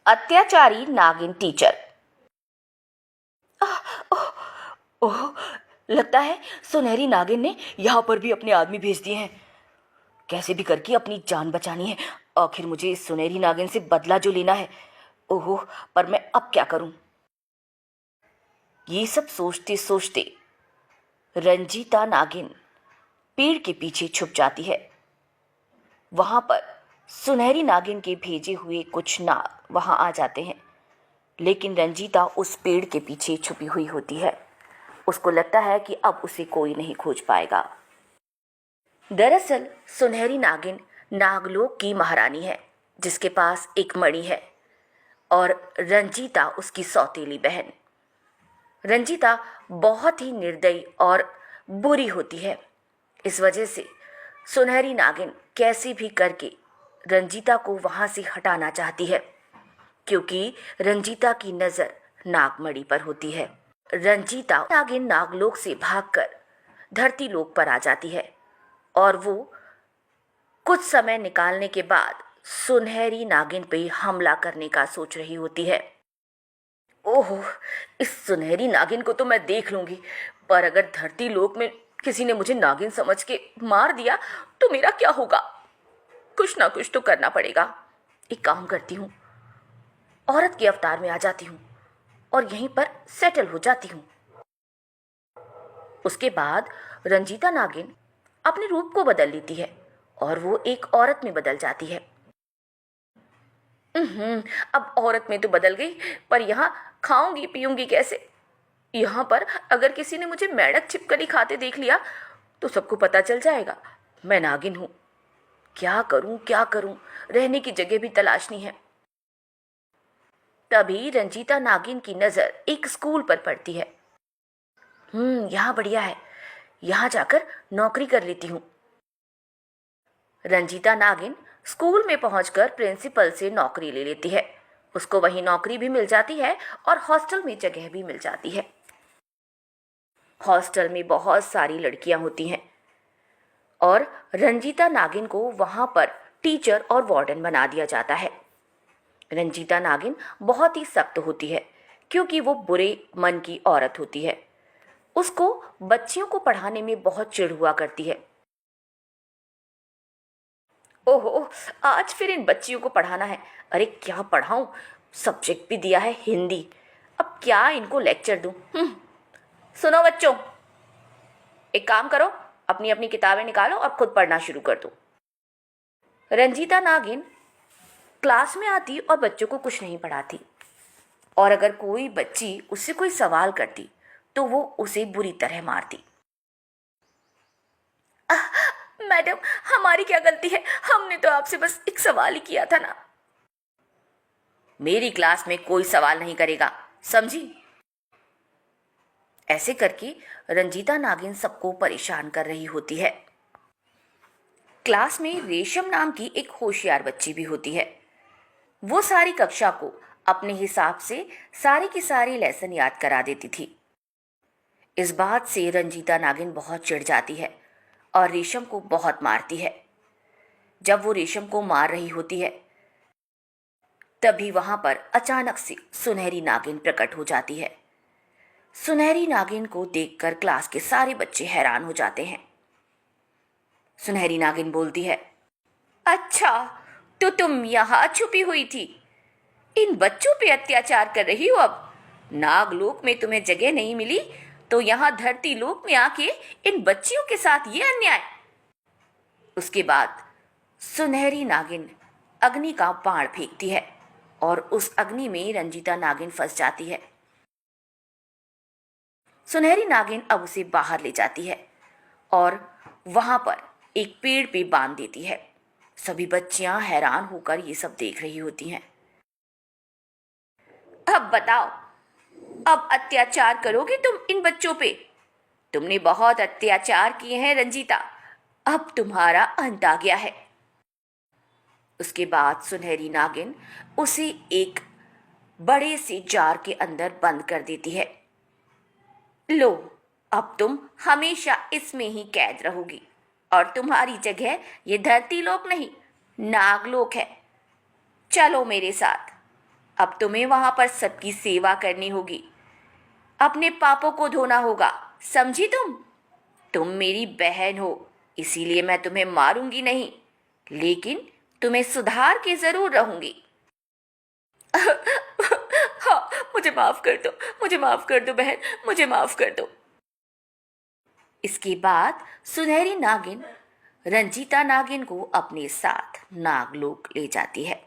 अत्याचारी नागिन टीचर। ओह, ओह, लगता है सुनहरी नागिन ने यहाँ पर भी अपने आदमी भेज दिए हैं। कैसे भी करके अपनी जान बचानी है। आखिर मुझे इस सुनहरी नागिन से बदला जो लेना है। ओहो, पर मैं अब क्या करूं? ये सब सोचते सोचते रंजीता नागिन पेड़ के पीछे छुप जाती है। वहां पर सुनहरी नागिन के भेजे हुए कुछ नाग वहां आ जाते हैं, लेकिन रंजीता उस पेड़ के पीछे छुपी हुई होती है। उसको लगता है कि अब उसे कोई नहीं खोज पाएगा। दरअसल सुनहरी नागिन नागलोक की महारानी है, जिसके पास एक मणि है, और रंजीता उसकी सौतेली बहन। रंजीता बहुत ही निर्दयी और बुरी होती है। इस वजह से सुनहरी नागिन कैसे भी करके रंजीता को वहां से हटाना चाहती है, क्योंकि रंजीता की नज़र नागमणि पर होती है। रंजीता नागिन नागलोक से भागकर धरती लोक पर आ जाती है, और वो कुछ समय निकालने के बाद सुनहरी नागिन पे हमला करने का सोच रही होती है। ओहो, इस सुनहरी नागिन को तो मैं देख लूंगी, पर अगर धरती लोक में किसी ने मुझे नागिन समझ के मार दिया तो मेरा क्या होगा? कुछ ना कुछ तो करना पड़ेगा। एक काम करती हूँ, औरत के अवतार में आ जाती हूँ और यहीं पर सेटल हो जाती हूँ। उसके बाद रंजीता नागिन अपने रूप को बदल लेती है और वो एक औरत में बदल जाती है। अब औरत में तो बदल गई, पर यहाँ खाऊंगी पीऊंगी कैसे? यहाँ पर अगर किसी ने मुझे मेंढक छिपकली खाते देख लिया तो सबको पता चल जाएगा मैं नागिन हूँ। क्या करूँ क्या करूँ? रहने की जगह भी तलाशनी है। तभी रंजीता नागिन की नजर एक स्कूल पर पड़ती है। यहाँ बढ़िया है, यहाँ जाकर नौकरी कर लेती हूँ। रंजीता नागिन स्कूल में पहुंचकर प्रिंसिपल से नौकरी ले लेती है। उसको वहीं नौकरी भी मिल जाती है और हॉस्टल में जगह भी मिल जाती है। हॉस्टल में बहुत सारी लड़कियां होती हैं और रंजीता नागिन को वहां पर टीचर और वार्डन बना दिया जाता है। रंजीता नागिन बहुत ही सख्त होती है, क्योंकि वो बुरे मन की औरत होती है। उसको बच्चियों को पढ़ाने में बहुत चिढ़ हुआ करती है। ओहो, आज फिर इन बच्चियों को पढ़ाना है। अरे क्या पढ़ाऊं? सब्जेक्ट भी दिया है हिंदी। अब क्या इनको लेक्चर दूं? सुनो बच्चों, एक काम करो, अपनी अपनी किताबें निकालो और खुद पढ़ना शुरू कर दो। रंजीता नागिन क्लास में आती और बच्चों को कुछ नहीं पढ़ाती, और अगर कोई बच्ची उससे कोई सवाल करती तो वो उसे बुरी तरह मारती। मैडम, हमारी क्या गलती है? हमने तो आपसे बस एक सवाल ही किया था ना। मेरी क्लास में कोई सवाल नहीं करेगा, समझी? ऐसे करके रंजीता नागिन सबको परेशान कर रही होती है। क्लास में रेशम नाम की एक होशियार बच्ची भी होती है। वो सारी कक्षा को अपने हिसाब से सारी की सारी लेसन याद करा देती थी। इस बात से रंजीता नागिन बहुत चिढ़ जाती है और रेशम को बहुत मारती है। जब वो रेशम को मार रही होती है, तभी वहां पर अचानक से सुनहरी नागिन प्रकट हो जाती है। सुनहरी नागिन को देखकर क्लास के सारे बच्चे हैरान हो जाते हैं। सुनहरी नागिन बोलती है, अच्छा, तो तुम यहां छुपी हुई थी? इन बच्चों पे अत्याचार कर रही हो? अब नागलोक में तुम्हें जगह नहीं मिली तो यहां धरती लोक में आके इन बच्चियों के साथ ये अन्याय। उसके बाद सुनहरी नागिन अग्नि का बाण फेंकती है और उस अग्नि में रंजीता नागिन फंस जाती है। सुनहरी नागिन अब उसे बाहर ले जाती है और वहां पर एक पेड़ पे बांध देती है। सभी बच्चियां हैरान होकर ये सब देख रही होती हैं। अब बताओ, अब अत्याचार करोगे तुम इन बच्चों पे? तुमने बहुत अत्याचार किए हैं रंजीता, अब तुम्हारा अंत आ गया है। उसके बाद सुनहरी नागिन उसे एक बड़े से जार के अंदर बंद कर देती है। लो, अब तुम हमेशा इसमें ही कैद रहोगी, और तुम्हारी जगह ये धरती लोक नहीं, नागलोक है। चलो मेरे साथ। अब तुम्हें वहां पर सबकी सेवा करनी होगी, अपने पापों को धोना होगा, समझी तुम मेरी बहन हो, इसीलिए मैं तुम्हें मारूंगी नहीं, लेकिन तुम्हें सुधार के जरूर रहूंगी। हाँ, मुझे माफ कर दो, मुझे माफ कर दो बहन, मुझे माफ कर दो। इसके बाद सुनहरी नागिन रंजीता नागिन को अपने साथ नागलोक ले जाती है।